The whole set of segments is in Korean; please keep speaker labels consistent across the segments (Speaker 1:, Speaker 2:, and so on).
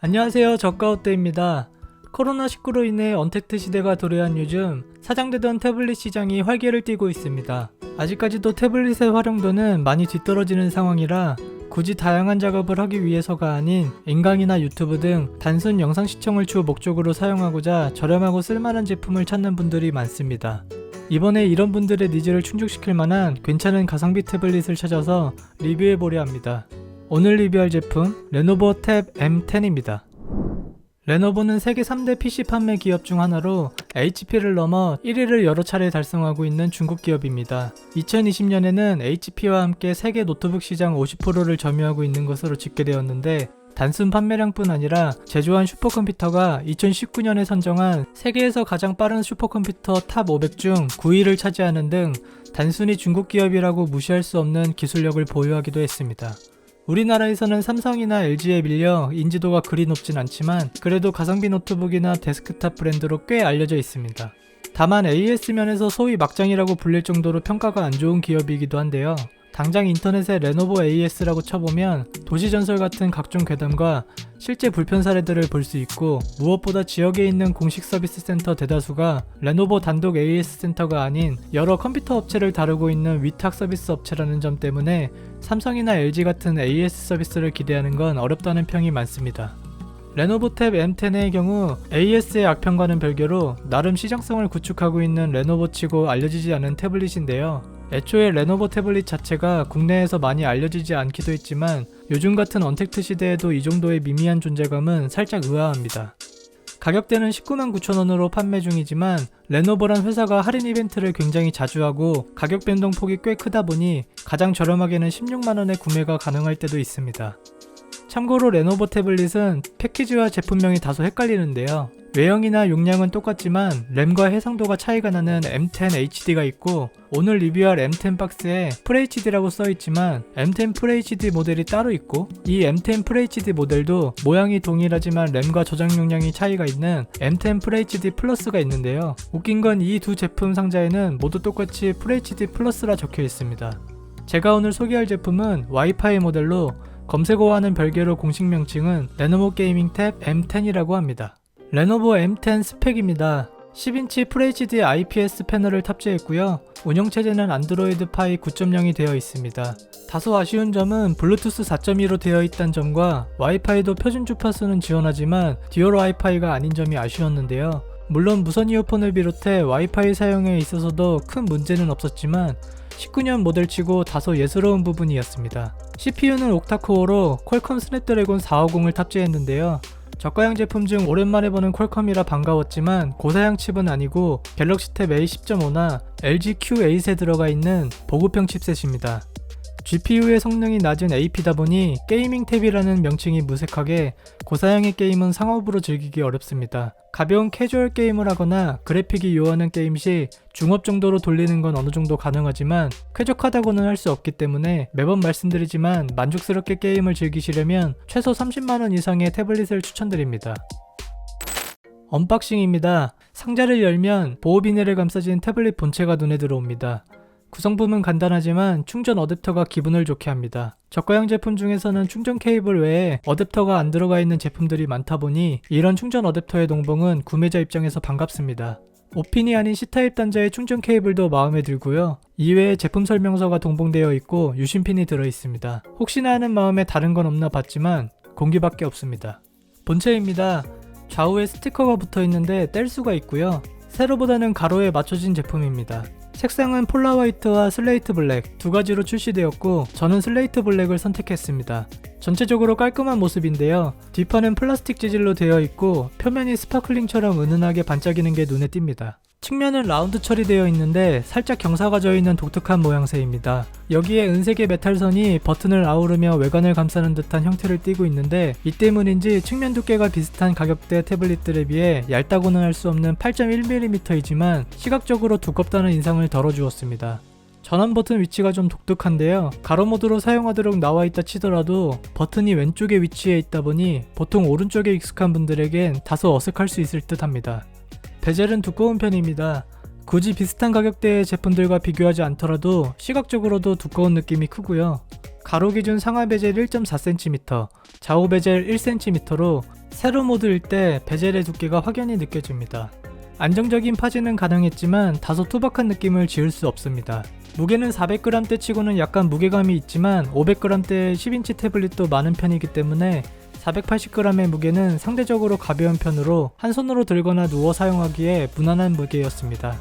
Speaker 1: 안녕하세요, 저가옷대입니다. 코로나19로 인해 언택트 시대가 도래한 요즘 사장되던 태블릿 시장이 활기를 띠고 있습니다. 아직까지도 태블릿의 활용도는 많이 뒤떨어지는 상황이라 굳이 다양한 작업을 하기 위해서가 아닌 인강이나 유튜브 등 단순 영상 시청을 주 목적으로 사용하고자 저렴하고 쓸만한 제품을 찾는 분들이 많습니다. 이번에 이런 분들의 니즈를 충족시킬 만한 괜찮은 가성비 태블릿을 찾아서 리뷰해보려 합니다. 오늘 리뷰할 제품 레노버 탭 M10입니다. 레노버는 세계 3대 PC 판매 기업 중 하나로 HP를 넘어 1위를 여러 차례 달성하고 있는 중국 기업입니다. 2020년에는 HP와 함께 세계 노트북 시장 50%를 점유하고 있는 것으로 집계되었는데 단순 판매량뿐 아니라 제조한 슈퍼컴퓨터가 2019년에 선정한 세계에서 가장 빠른 슈퍼컴퓨터 탑 500 중 9위를 차지하는 등 단순히 중국 기업이라고 무시할 수 없는 기술력을 보유하기도 했습니다. 우리나라에서는 삼성이나 LG에 밀려 인지도가 그리 높진 않지만 그래도 가성비 노트북이나 데스크탑 브랜드로 꽤 알려져 있습니다. 다만 AS 면에서 소위 막장이라고 불릴 정도로 평가가 안 좋은 기업이기도 한데요. 당장 인터넷에 레노버 AS라고 쳐보면 도시전설 같은 각종 괴담과 실제 불편 사례들을 볼 수 있고, 무엇보다 지역에 있는 공식 서비스 센터 대다수가 레노버 단독 AS 센터가 아닌 여러 컴퓨터 업체를 다루고 있는 위탁 서비스 업체라는 점 때문에 삼성이나 LG 같은 AS 서비스를 기대하는 건 어렵다는 평이 많습니다. 레노버 탭 M10의 경우 AS의 악평과는 별개로 나름 시장성을 구축하고 있는 레노버치고 알려지지 않은 태블릿인데요. 애초에 레노버 태블릿 자체가 국내에서 많이 알려지지 않기도 했지만 요즘 같은 언택트 시대에도 이 정도의 미미한 존재감은 살짝 의아합니다. 가격대는 199,900원으로 판매 중이지만 레노버란 회사가 할인 이벤트를 굉장히 자주 하고 가격 변동폭이 꽤 크다 보니 가장 저렴하게는 160,000원에 구매가 가능할 때도 있습니다. 참고로 레노버 태블릿은 패키지와 제품명이 다소 헷갈리는데요. 외형이나 용량은 똑같지만 램과 해상도가 차이가 나는 M10 HD가 있고, 오늘 리뷰할 M10 박스에 FHD라고 써있지만 M10 FHD 모델이 따로 있고, 이 M10 FHD 모델도 모양이 동일하지만 램과 저장 용량이 차이가 있는 M10 FHD 플러스가 있는데요. 웃긴 건 이 두 제품 상자에는 모두 똑같이 FHD 플러스라 적혀 있습니다. 제가 오늘 소개할 제품은 와이파이 모델로 검색어와는 별개로 공식 명칭은 레노버 게이밍 탭 M10이라고 합니다. 레노버 M10 스펙입니다. 10인치 FHD IPS 패널을 탑재했고요. 운영체제는 안드로이드 파이 9.0이 되어 있습니다. 다소 아쉬운 점은 블루투스 4.2로 되어 있다는 점과 와이파이도 표준 주파수는 지원하지만 듀얼 와이파이가 아닌 점이 아쉬웠는데요. 물론 무선 이어폰을 비롯해 와이파이 사용에 있어서도 큰 문제는 없었지만 19년 모델치고 다소 예스러운 부분이었습니다. CPU는 옥타코어로 퀄컴 스냅드래곤 450을 탑재했는데요. 저가형 제품 중 오랜만에 보는 퀄컴이라 반가웠지만 고사양 칩은 아니고 갤럭시 탭 A10.5나 LG Q8에 들어가 있는 보급형 칩셋입니다. GPU의 성능이 낮은 AP다 보니 게이밍 탭이라는 명칭이 무색하게 고사양의 게임은 상업으로 즐기기 어렵습니다. 가벼운 캐주얼 게임을 하거나 그래픽이 요하는 게임 시 중업 정도로 돌리는 건 어느 정도 가능하지만 쾌적하다고는 할 수 없기 때문에 매번 말씀드리지만 만족스럽게 게임을 즐기시려면 최소 30만원 이상의 태블릿을 추천드립니다. 언박싱입니다. 상자를 열면 보호 비닐에 감싸진 태블릿 본체가 눈에 들어옵니다. 구성품은 간단하지만 충전 어댑터가 기분을 좋게 합니다. 저가형 제품 중에서는 충전 케이블 외에 어댑터가 안 들어가 있는 제품들이 많다 보니 이런 충전 어댑터의 동봉은 구매자 입장에서 반갑습니다. 5핀이 아닌 C타입 단자의 충전 케이블도 마음에 들고요. 이외에 제품 설명서가 동봉되어 있고 유심핀이 들어있습니다. 혹시나 하는 마음에 다른 건 없나 봤지만 공기밖에 없습니다. 본체입니다. 좌우에 스티커가 붙어 있는데 뗄 수가 있고요. 세로보다는 가로에 맞춰진 제품입니다. 색상은 폴라 화이트와 슬레이트 블랙 두 가지로 출시되었고 저는 슬레이트 블랙을 선택했습니다. 전체적으로 깔끔한 모습인데요. 뒷판은 플라스틱 재질로 되어 있고 표면이 스파클링처럼 은은하게 반짝이는 게 눈에 띕니다. 측면은 라운드 처리되어 있는데 살짝 경사가 져있는 독특한 모양새입니다. 여기에 은색의 메탈선이 버튼을 아우르며 외관을 감싸는 듯한 형태를 띠고 있는데 이 때문인지 측면 두께가 비슷한 가격대 태블릿들에 비해 얇다고는 할 수 없는 8.1mm이지만 시각적으로 두껍다는 인상을 덜어주었습니다. 전원 버튼 위치가 좀 독특한데요. 가로 모드로 사용하도록 나와있다 치더라도 버튼이 왼쪽에 위치해 있다 보니 보통 오른쪽에 익숙한 분들에겐 다소 어색할 수 있을 듯 합니다. 베젤은 두꺼운 편입니다. 굳이 비슷한 가격대의 제품들과 비교하지 않더라도 시각적으로도 두꺼운 느낌이 크고요. 가로 기준 상하 베젤 1.4cm, 좌우 베젤 1cm로 세로 모드일 때 베젤의 두께가 확연히 느껴집니다. 안정적인 파지는 가능했지만 다소 투박한 느낌을 지울 수 없습니다. 무게는 400g대 치고는 약간 무게감이 있지만 500g대의 10인치 태블릿도 많은 편이기 때문에 480g의 무게는 상대적으로 가벼운 편으로 한 손으로 들거나 누워 사용하기에 무난한 무게였습니다.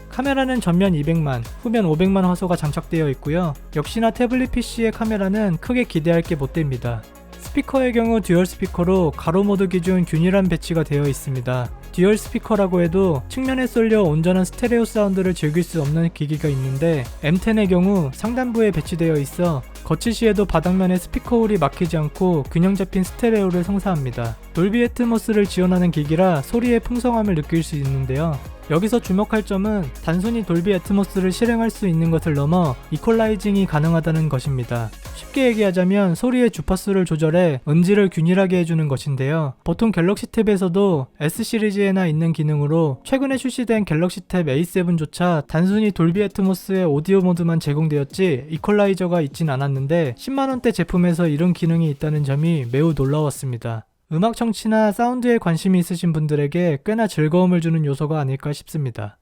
Speaker 1: 카메라는 전면 200만, 후면 500만 화소가 장착되어 있고요. 역시나 태블릿 PC의 카메라는 크게 기대할 게 못 됩니다. 스피커의 경우 듀얼 스피커로 가로 모드 기준 균일한 배치가 되어 있습니다. 듀얼 스피커라고 해도 측면에 쏠려 온전한 스테레오 사운드를 즐길 수 없는 기기가 있는데 M10의 경우 상단부에 배치되어 있어 거치 시에도 바닥면에 스피커 홀이 막히지 않고 균형 잡힌 스테레오를 성사합니다. 돌비 애트모스를 지원하는 기기라 소리의 풍성함을 느낄 수 있는데요. 여기서 주목할 점은 단순히 돌비 애트모스를 실행할 수 있는 것을 넘어 이퀄라이징이 가능하다는 것입니다. 쉽게 얘기하자면 소리의 주파수를 조절해 음질을 균일하게 해주는 것인데요. 보통 갤럭시 탭에서도 S 시리즈에나 있는 기능으로 최근에 출시된 갤럭시 탭 A7조차 단순히 돌비 애트모스의 오디오 모드만 제공되었지 이퀄라이저가 있진 않았는데 10만원대 제품에서 이런 기능이 있다는 점이 매우 놀라웠습니다. 음악 청취나 사운드에 관심이 있으신 분들에게 꽤나 즐거움을 주는 요소가 아닐까 싶습니다.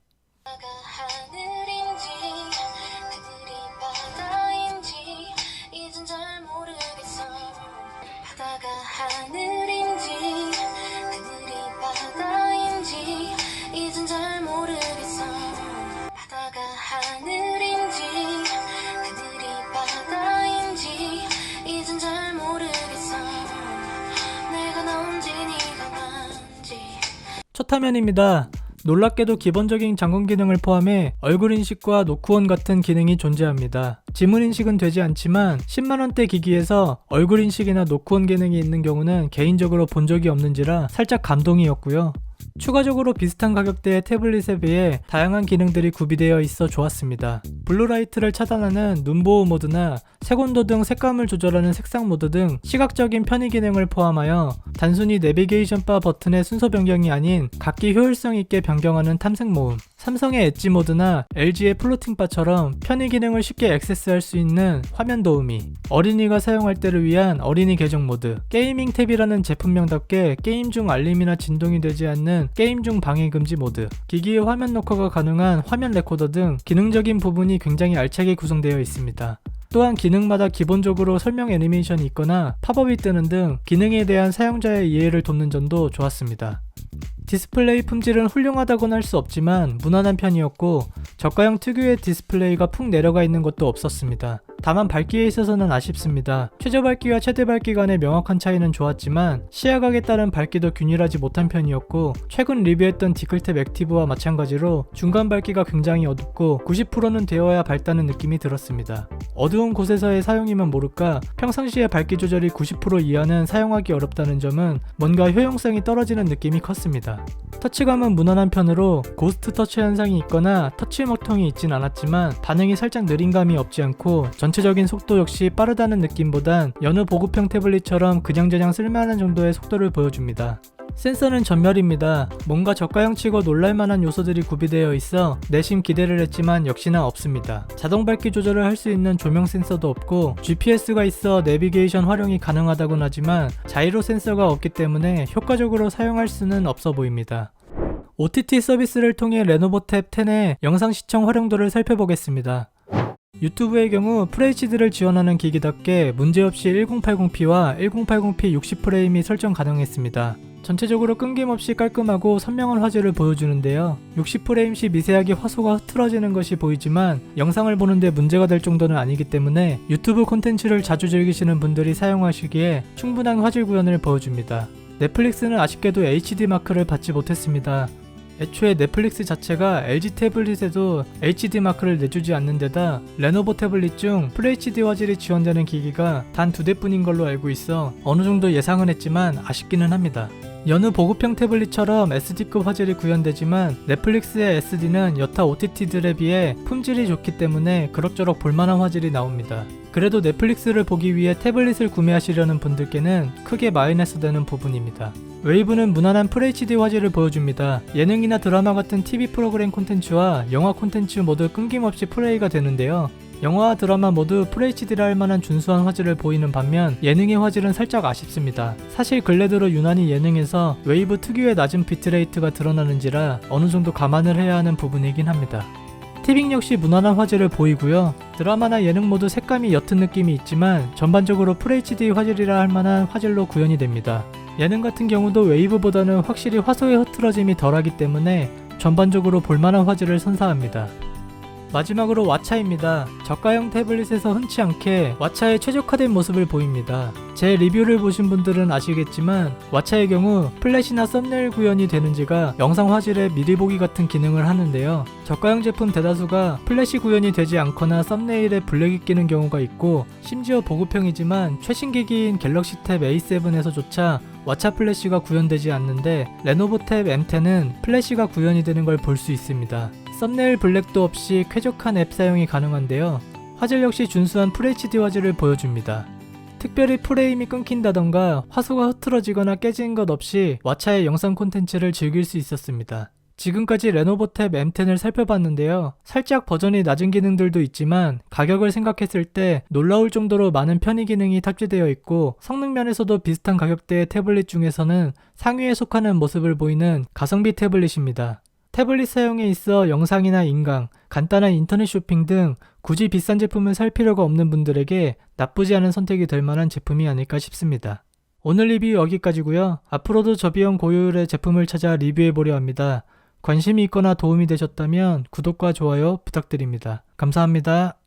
Speaker 1: 첫 화면입니다. 놀랍게도 기본적인 잠금 기능을 포함해 얼굴 인식과 노크온 같은 기능이 존재합니다. 지문 인식은 되지 않지만 10만원대 기기에서 얼굴 인식이나 노크온 기능이 있는 경우는 개인적으로 본 적이 없는지라 살짝 감동이었고요. 추가적으로 비슷한 가격대의 태블릿에 비해 다양한 기능들이 구비되어 있어 좋았습니다. 블루라이트를 차단하는 눈보호 모드나 색온도 등 색감을 조절하는 색상 모드 등 시각적인 편의 기능을 포함하여 단순히 내비게이션 바 버튼의 순서 변경이 아닌 각기 효율성 있게 변경하는 탐색 모음, 삼성의 엣지 모드나 LG의 플로팅 바처럼 편의 기능을 쉽게 액세스할 수 있는 화면 도우미, 어린이가 사용할 때를 위한 어린이 계정 모드, 게이밍 탭이라는 제품명답게 게임 중 알림이나 진동이 되지 않는 게임 중 방해 금지 모드, 기기의 화면 녹화가 가능한 화면 레코더 등 기능적인 부분이 굉장히 알차게 구성되어 있습니다. 또한 기능마다 기본적으로 설명 애니메이션이 있거나 팝업이 뜨는 등 기능에 대한 사용자의 이해를 돕는 점도 좋았습니다. 디스플레이 품질은 훌륭하다고는 할 수 없지만 무난한 편이었고 저가형 특유의 디스플레이가 푹 내려가 있는 것도 없었습니다. 다만 밝기에 있어서는 아쉽습니다. 최저 밝기와 최대 밝기 간의 명확한 차이는 좋았지만 시야각에 따른 밝기도 균일하지 못한 편이었고 최근 리뷰했던 디클탭 액티브와 마찬가지로 중간 밝기가 굉장히 어둡고 90%는 되어야 밝다는 느낌이 들었습니다. 어두운 곳에서의 사용이면 모를까 평상시에 밝기 조절이 90% 이하는 사용하기 어렵다는 점은 뭔가 효용성이 떨어지는 느낌이 컸습니다. 터치감은 무난한 편으로 고스트 터치 현상이 있거나 터치 먹통이 있진 않았지만 반응이 살짝 느린 감이 없지 않고 전체적인 속도 역시 빠르다는 느낌보단 여느 보급형 태블릿처럼 그냥저냥 쓸만한 정도의 속도를 보여줍니다. 센서는 전멸입니다. 뭔가 저가형 치고 놀랄만한 요소들이 구비되어 있어 내심 기대를 했지만 역시나 없습니다. 자동 밝기 조절을 할 수 있는 조명 센서도 없고 GPS가 있어 내비게이션 활용이 가능하다곤 하지만 자이로 센서가 없기 때문에 효과적으로 사용할 수는 없어 보입니다. OTT 서비스를 통해 레노버 탭 10의 영상 시청 활용도를 살펴보겠습니다. 유튜브의 경우 FHD를 지원하는 기기답게 문제없이 1080p와 1080p 60프레임이 설정 가능했습니다. 전체적으로 끊김없이 깔끔하고 선명한 화질을 보여주는데요. 60프레임 시 미세하게 화소가 흐트러지는 것이 보이지만 영상을 보는데 문제가 될 정도는 아니기 때문에 유튜브 콘텐츠를 자주 즐기시는 분들이 사용하시기에 충분한 화질 구현을 보여줍니다. 넷플릭스는 아쉽게도 HD 마크를 받지 못했습니다. 애초에 넷플릭스 자체가 LG 태블릿에도 HD 마크를 내주지 않는 데다 레노버 태블릿 중 FHD 화질이 지원되는 기기가 단 2대뿐인 걸로 알고 있어 어느 정도 예상은 했지만 아쉽기는 합니다. 여느 보급형 태블릿처럼 SD급 화질이 구현되지만 넷플릭스의 SD는 여타 OTT들에 비해 품질이 좋기 때문에 그럭저럭 볼만한 화질이 나옵니다. 그래도 넷플릭스를 보기 위해 태블릿을 구매하시려는 분들께는 크게 마이너스 되는 부분입니다. 웨이브는 무난한 FHD 화질을 보여줍니다. 예능이나 드라마 같은 TV 프로그램 콘텐츠와 영화 콘텐츠 모두 끊김없이 플레이가 되는데요. 영화와 드라마 모두 FHD라 할 만한 준수한 화질을 보이는 반면 예능의 화질은 살짝 아쉽습니다. 사실 근래 들어 유난히 예능에서 웨이브 특유의 낮은 비트레이트가 드러나는지라 어느 정도 감안을 해야 하는 부분이긴 합니다. 티빙 역시 무난한 화질을 보이고요. 드라마나 예능 모두 색감이 옅은 느낌이 있지만 전반적으로 FHD 화질이라 할 만한 화질로 구현이 됩니다. 예능 같은 경우도 웨이브보다는 확실히 화소의 흐트러짐이 덜하기 때문에 전반적으로 볼만한 화질을 선사합니다. 마지막으로 왓챠입니다. 저가형 태블릿에서 흔치 않게 왓챠의 최적화된 모습을 보입니다. 제 리뷰를 보신 분들은 아시겠지만 왓챠의 경우 플래시나 썸네일 구현이 되는지가 영상 화질에 미리 보기 같은 기능을 하는데요. 저가형 제품 대다수가 플래시 구현이 되지 않거나 썸네일에 블랙이 끼는 경우가 있고, 심지어 보급형이지만 최신 기기인 갤럭시 탭 A7에서조차 왓챠 플래시가 구현되지 않는데 레노버 탭 M10은 플래시가 구현이 되는 걸 볼 수 있습니다. 썸네일 블랙도 없이 쾌적한 앱 사용이 가능한데요. 화질 역시 준수한 FHD 화질을 보여줍니다. 특별히 프레임이 끊긴다던가 화소가 흐트러지거나 깨지는 것 없이 왓챠의 영상 콘텐츠를 즐길 수 있었습니다. 지금까지 레노버 탭 M10을 살펴봤는데요. 살짝 버전이 낮은 기능들도 있지만 가격을 생각했을 때 놀라울 정도로 많은 편의 기능이 탑재되어 있고, 성능 면에서도 비슷한 가격대의 태블릿 중에서는 상위에 속하는 모습을 보이는 가성비 태블릿입니다. 태블릿 사용에 있어 영상이나 인강, 간단한 인터넷 쇼핑 등 굳이 비싼 제품을 살 필요가 없는 분들에게 나쁘지 않은 선택이 될 만한 제품이 아닐까 싶습니다. 오늘 리뷰 여기까지고요. 앞으로도 저비용 고효율의 제품을 찾아 리뷰해보려 합니다. 관심이 있거나 도움이 되셨다면 구독과 좋아요 부탁드립니다. 감사합니다.